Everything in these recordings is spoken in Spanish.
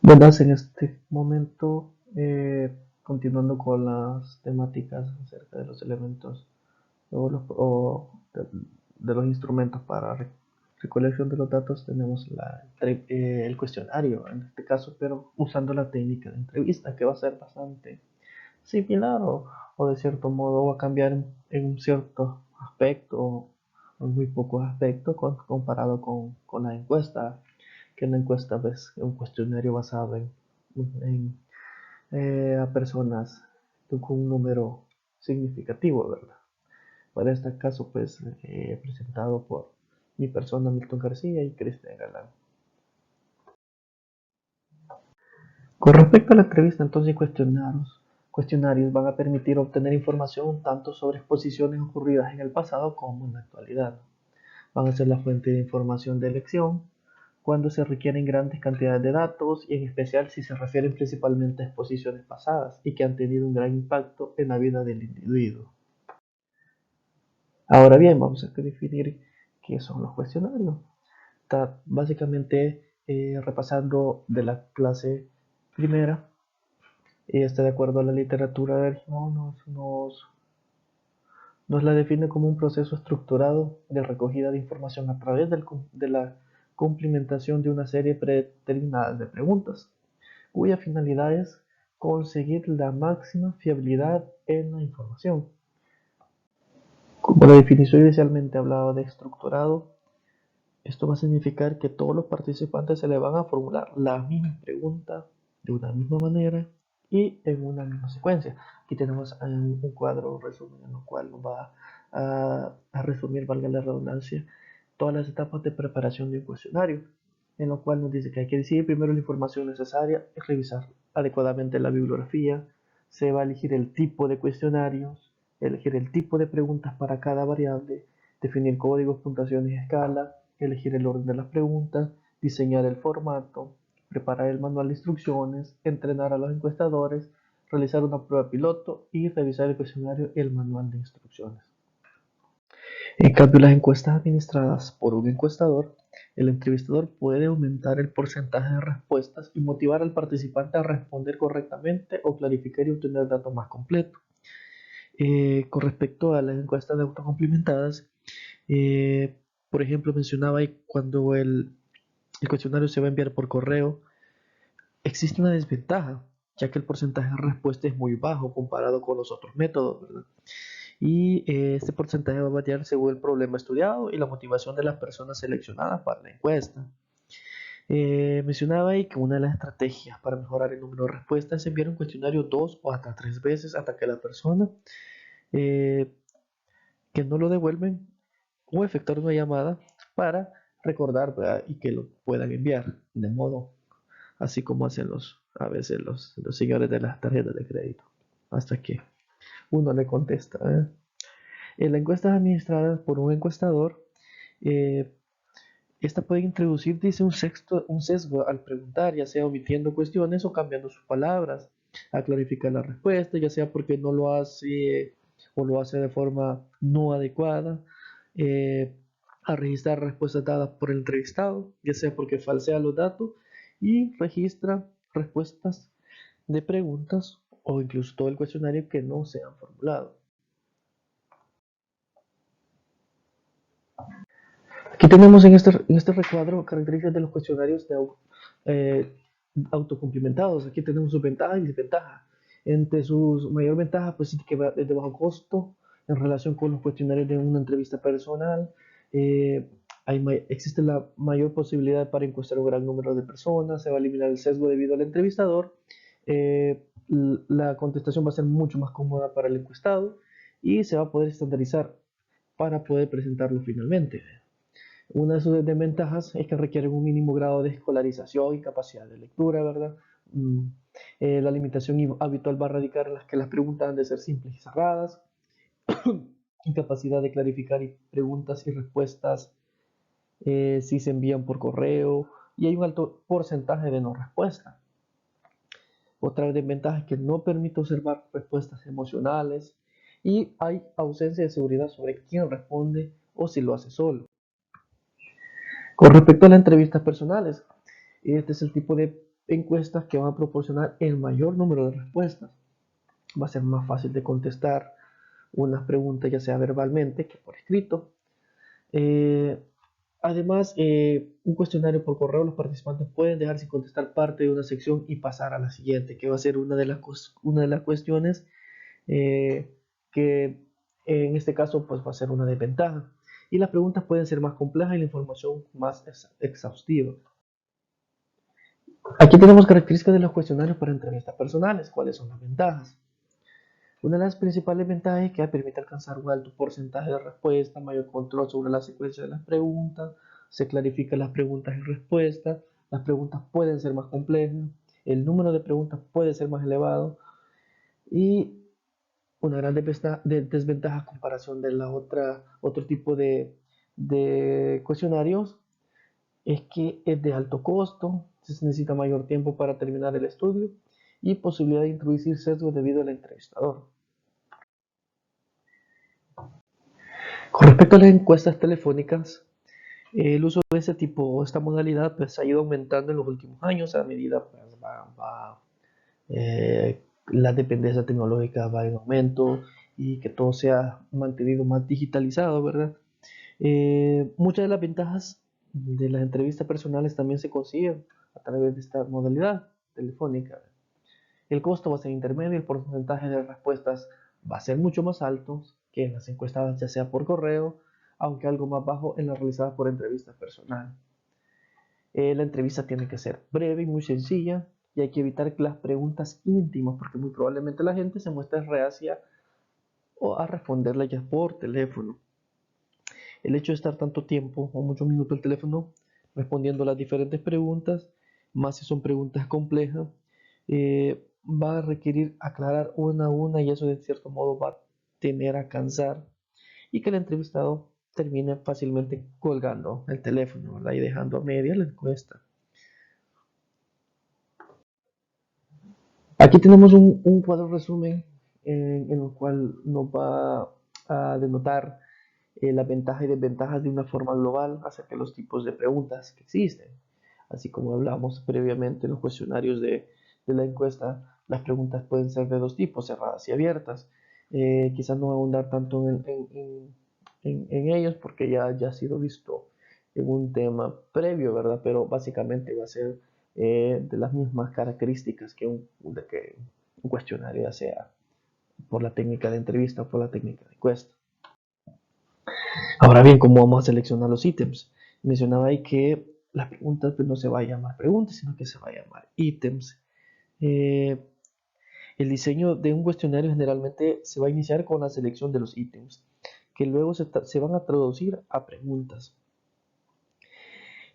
Buenas, en este momento, continuando con las temáticas acerca de los elementos o de los instrumentos para recolección de los datos, tenemos el cuestionario en este caso, pero usando la técnica de entrevista, que va a ser bastante similar o de cierto modo va a cambiar en un cierto aspecto o en muy pocos aspectos comparado con la encuesta, que en la encuesta es un cuestionario basado en a personas con un número significativo, ¿verdad? Para este caso, pues, presentado por mi persona, Milton García y Cristian Galán. Con respecto a la entrevista, entonces, cuestionarios van a permitir obtener información tanto sobre exposiciones ocurridas en el pasado como en la actualidad. Van a ser la fuente de información de elección cuando se requieren grandes cantidades de datos y en especial si se refieren principalmente a exposiciones pasadas y que han tenido un gran impacto en la vida del individuo. Ahora bien, vamos a definir qué son los cuestionarios. Está básicamente repasando de la clase primera. Está de acuerdo a la literatura del Gimón, nos la define como un proceso estructurado de recogida de información a través de la cumplimentación de una serie predeterminada de preguntas, cuya finalidad es conseguir la máxima fiabilidad en la información. Como la definición inicialmente hablaba de estructurado, esto va a significar que todos los participantes se le van a formular la misma pregunta de una misma manera y en una misma secuencia. Aquí tenemos un cuadro resumen en lo cual nos va a resumir, valga la redundancia, todas las etapas de preparación de un cuestionario, en lo cual nos dice que hay que decidir primero la información necesaria, revisar adecuadamente la bibliografía, se va a elegir el tipo de cuestionarios, elegir el tipo de preguntas para cada variable, definir códigos, puntuaciones y escala, elegir el orden de las preguntas, diseñar el formato, preparar el manual de instrucciones, entrenar a los encuestadores, realizar una prueba piloto y revisar el cuestionario y el manual de instrucciones. En cambio, las encuestas administradas por un encuestador, el entrevistador puede aumentar el porcentaje de respuestas y motivar al participante a responder correctamente o clarificar y obtener datos más completos. Con respecto a las encuestas de autocomplementadas, eh, por ejemplo, mencionaba ahí cuando el cuestionario se va a enviar por correo, existe una desventaja, ya que el porcentaje de respuesta es muy bajo comparado con los otros métodos, ¿verdad? Y este porcentaje va a variar según el problema estudiado y la motivación de las personas seleccionadas para la encuesta. Mencionaba ahí que una de las estrategias para mejorar el número de respuestas es enviar un cuestionario 2 o hasta 3 veces hasta que la persona eh, que no lo devuelven o efectuar una llamada para recordar, ¿verdad? Y que lo puedan enviar de modo así como hacen a veces los señores de las tarjetas de crédito, hasta que uno le contesta. En las encuestas administradas por un encuestador, eh, esta puede introducir, dice, un sesgo al preguntar, ya sea omitiendo cuestiones o cambiando sus palabras, a clarificar la respuesta, ya sea porque no lo hace o lo hace de forma no adecuada, eh, a registrar respuestas dadas por el entrevistado, ya sea porque falsea los datos y registra respuestas de preguntas o incluso todo el cuestionario que no se han formulado. Aquí tenemos en este recuadro características de los cuestionarios eh, autocumplimentados. Aquí tenemos sus ventajas y desventajas. Entre sus mayor ventajas, pues sí que es de bajo costo en relación con los cuestionarios de una entrevista personal. Eh, existe la mayor posibilidad para encuestar un gran número de personas, se va a eliminar el sesgo debido al entrevistador, eh, la contestación va a ser mucho más cómoda para el encuestado y se va a poder estandarizar para poder presentarlo finalmente. Una de sus desventajas es que requieren un mínimo grado de escolarización y capacidad de lectura, ¿verdad? Mm, la limitación habitual va a radicar en las que las preguntas han de ser simples y cerradas, incapacidad de clarificar preguntas y respuestas si se envían por correo y hay un alto porcentaje de no respuesta. Otra desventaja es que no permite observar respuestas emocionales y hay ausencia de seguridad sobre quién responde o si lo hace solo. Con respecto a las entrevistas personales, este es el tipo de encuestas que van a proporcionar el mayor número de respuestas. Va a ser más fácil de contestar unas preguntas, ya sea verbalmente que por escrito. Además, un cuestionario por correo, los participantes pueden dejar sin contestar parte de una sección y pasar a la siguiente, que va a ser una de las cuestiones que en este caso pues va a ser una desventaja. Y las preguntas pueden ser más complejas y la información más exhaustiva. Aquí tenemos características de los cuestionarios para entrevistas personales. ¿Cuáles son las ventajas? Una de las principales ventajas es que permite alcanzar un alto porcentaje de respuesta, mayor control sobre la secuencia de las preguntas, se clarifican las preguntas y respuestas, las preguntas pueden ser más complejas, el número de preguntas puede ser más elevado y una gran desventaja a comparación de otro tipo de cuestionarios es que es de alto costo, se necesita mayor tiempo para terminar el estudio y posibilidad de introducir sesgos debido al entrevistador. Con respecto a las encuestas telefónicas, el uso de ese tipo, esta modalidad, pues ha ido aumentando en los últimos años a medida pues, la dependencia tecnológica va en aumento y que todo sea mantenido más digitalizado, ¿verdad? Muchas de las ventajas de las entrevistas personales también se consiguen a través de esta modalidad telefónica. El costo va a ser intermedio y el porcentaje de respuestas va a ser mucho más alto que en las encuestadas, ya sea por correo, aunque algo más bajo en las realizadas por entrevistas personales. La entrevista tiene que ser breve y muy sencilla y hay que evitar las preguntas íntimas porque muy probablemente la gente se muestre reacia o a responderle ya por teléfono. El hecho de estar tanto tiempo o muchos minutos al teléfono respondiendo las diferentes preguntas, más si son preguntas complejas, va a requerir aclarar una a una y eso de cierto modo va a tener a cansar y que el entrevistado termine fácilmente colgando el teléfono, ¿verdad? Y dejando a media la encuesta. Aquí tenemos un cuadro resumen en el cual nos va a denotar las ventajas y desventajas de una forma global acerca de los tipos de preguntas que existen. Así como hablamos previamente en los cuestionarios de la encuesta, las preguntas pueden ser de dos tipos, cerradas y abiertas. Quizás no ahondar tanto en ellos porque ya ha sido visto en un tema previo, ¿verdad? Pero básicamente va a ser de las mismas características que un cuestionario, ya sea por la técnica de entrevista o por la técnica de encuesta. Ahora bien, ¿cómo vamos a seleccionar los ítems? Mencionaba ahí que las preguntas pues, no se va a llamar preguntas, sino que se va a llamar ítems. Eh, el diseño de un cuestionario generalmente se va a iniciar con la selección de los ítems, que luego se van a traducir a preguntas.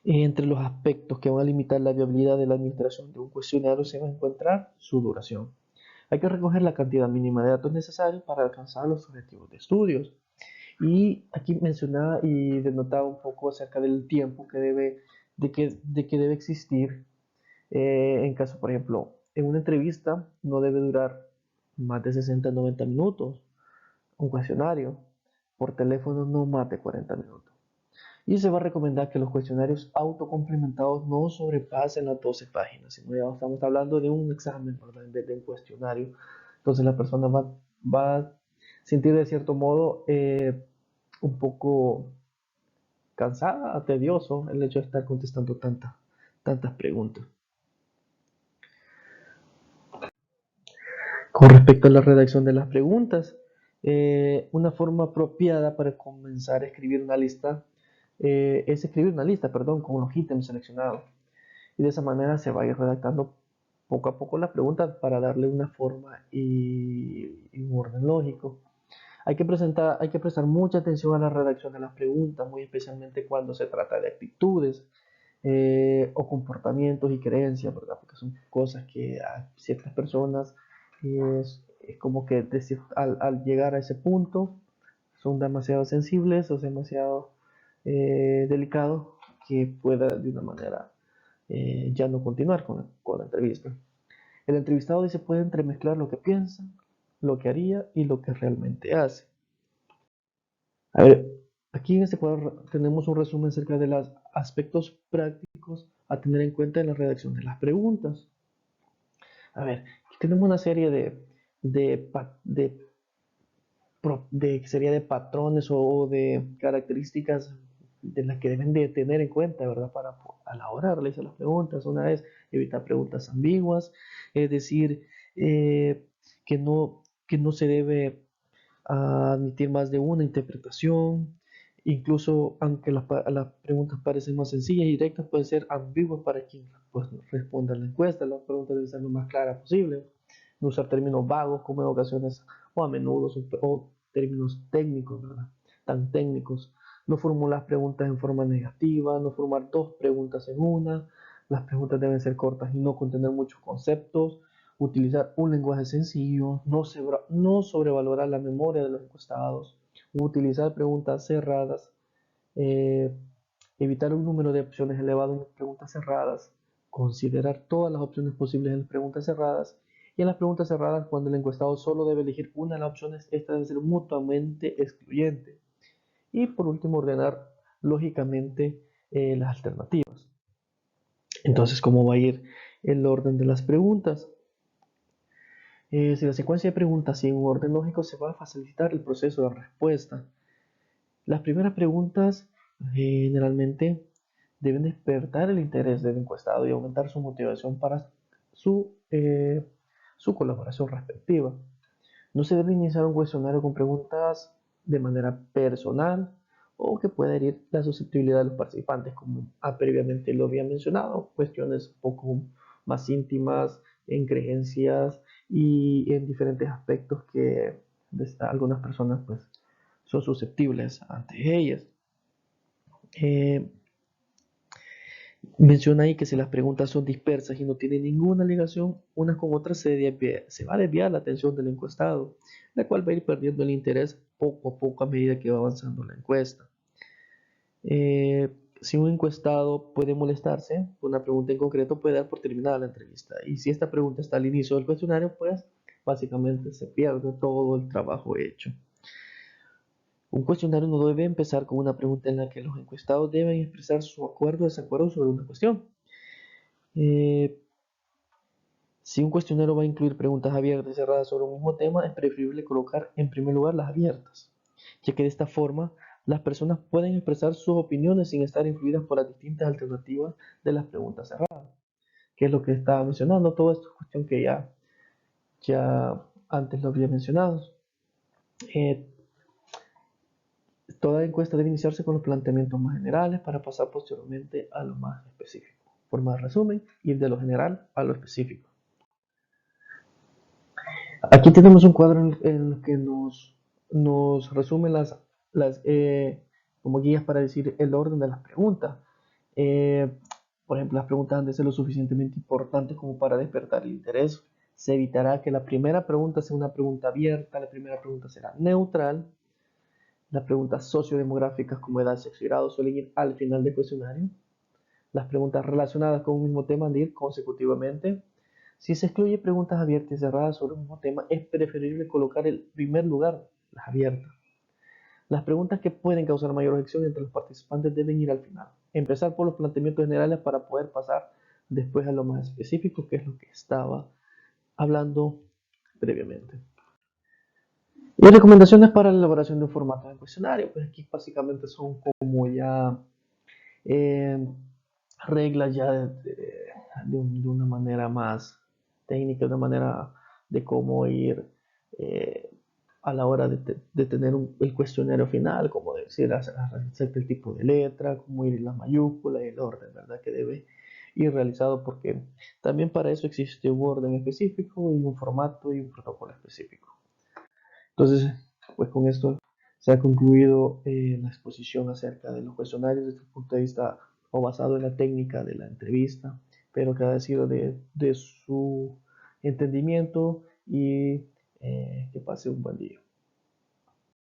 Entre los aspectos que van a limitar la viabilidad de la administración de un cuestionario se va a encontrar su duración. Hay que recoger la cantidad mínima de datos necesarios para alcanzar los objetivos de estudios. Y aquí mencionaba y denotaba un poco acerca del tiempo de que debe existir en caso, por ejemplo, en una entrevista no debe durar más de 60 a 90 minutos, un cuestionario, por teléfono no más de 40 minutos. Y se va a recomendar que los cuestionarios autocomplementados no sobrepasen las 12 páginas, sino ya estamos hablando de un examen, ¿verdad? En vez de un cuestionario. Entonces la persona va a sentir de cierto modo un poco cansada, tedioso el hecho de estar contestando tantas preguntas. Con respecto a la redacción de las preguntas, una forma apropiada para comenzar a escribir una lista es escribir una lista, perdón, con los ítems seleccionados. Y de esa manera se va a ir redactando poco a poco la pregunta para darle una forma y un orden lógico. Hay que prestar mucha atención a la redacción de las preguntas, muy especialmente cuando se trata de actitudes o comportamientos y creencias, ¿verdad? Porque son cosas que a ciertas personas es como que al llegar a ese punto son demasiado sensibles o demasiado delicados que pueda de una manera ya no continuar con la entrevista. El entrevistado dice puede entremezclar lo que piensa, lo que haría y lo que realmente hace. A ver, aquí en este cuadro tenemos un resumen acerca de los aspectos prácticos a tener en cuenta en la redacción de las preguntas. A ver, aquí tenemos una serie sería de patrones o de características de las que deben de tener en cuenta, ¿verdad? Para a la hora de realizar las preguntas. Una es evitar preguntas ambiguas, es decir, que no se debe admitir más de una interpretación. Incluso aunque las preguntas parecen más sencillas y directas, pueden ser ambiguas para quien pues, responda a la encuesta. Las preguntas deben ser lo más claras posible. No usar términos vagos como en ocasiones o a menudo o términos técnicos, ¿verdad? Tan técnicos. No formular preguntas en forma negativa, no formar dos preguntas en una. Las preguntas deben ser cortas y no contener muchos conceptos. Utilizar un lenguaje sencillo, no sobrevalorar la memoria de los encuestados, utilizar preguntas cerradas, eh, evitar un número de opciones elevado en preguntas cerradas, considerar todas las opciones posibles en las preguntas cerradas, y en las preguntas cerradas, cuando el encuestado solo debe elegir una de las opciones, esta debe ser mutuamente excluyente. Y por último, ordenar lógicamente las alternativas. Entonces, ¿cómo va a ir el orden de las preguntas? Si la secuencia de preguntas sigue un orden lógico, se va a facilitar el proceso de respuesta. Las primeras preguntas generalmente deben despertar el interés del encuestado y aumentar su motivación para su colaboración respectiva. No se debe iniciar un cuestionario con preguntas de manera personal o que pueda herir la susceptibilidad de los participantes, como previamente lo había mencionado, cuestiones un poco más íntimas en creencias y en diferentes aspectos que algunas personas pues, son susceptibles ante ellas. Menciona ahí que si las preguntas son dispersas y no tienen ninguna ligación unas con otras, se va a desviar la atención del encuestado, la cual va a ir perdiendo el interés poco a poco a medida que va avanzando la encuesta. Si un encuestado puede molestarse, una pregunta en concreto puede dar por terminada la entrevista. Y si esta pregunta está al inicio del cuestionario, pues básicamente se pierde todo el trabajo hecho. Un cuestionario no debe empezar con una pregunta en la que los encuestados deben expresar su acuerdo o desacuerdo sobre una cuestión. Si un cuestionario va a incluir preguntas abiertas y cerradas sobre un mismo tema, es preferible colocar en primer lugar las abiertas, ya que de esta forma las personas pueden expresar sus opiniones sin estar influidas por las distintas alternativas de las preguntas cerradas, que es lo que estaba mencionando. Todo esto es cuestión que ya antes lo había mencionado. Eh, Toda encuesta debe iniciarse con los planteamientos más generales para pasar posteriormente a lo más específico. Forma de resumen, ir de lo general a lo específico. Aquí tenemos un cuadro en el que nos resume como guías para decir el orden de las preguntas. Eh, por ejemplo, las preguntas han de ser lo suficientemente importantes como para despertar el interés. Se evitará que la primera pregunta sea una pregunta abierta, la primera pregunta será neutral. Las preguntas sociodemográficas como edad, sexo y grado suelen ir al final del cuestionario. Las preguntas relacionadas con un mismo tema han de ir consecutivamente. Si se excluye preguntas abiertas y cerradas sobre un mismo tema, es preferible colocar en primer lugar las abiertas. Las preguntas que pueden causar mayor objeción entre los participantes deben ir al final. Empezar por los planteamientos generales para poder pasar después a lo más específico, que es lo que estaba hablando previamente. Y recomendaciones para la elaboración de un formato de cuestionario, pues aquí básicamente son como ya eh, reglas ya de una manera más técnica, de una manera de cómo ir eh, a la hora de tener el cuestionario final, como decir, hacer el tipo de letra, cómo ir la mayúscula y el orden, ¿verdad? Que debe ir realizado porque también para eso existe un orden específico y un formato y un protocolo específico. Entonces, pues con esto se ha concluido la exposición acerca de los cuestionarios desde el punto de vista o basado en la técnica de la entrevista, pero que ha sido de su entendimiento y que pase un buen día.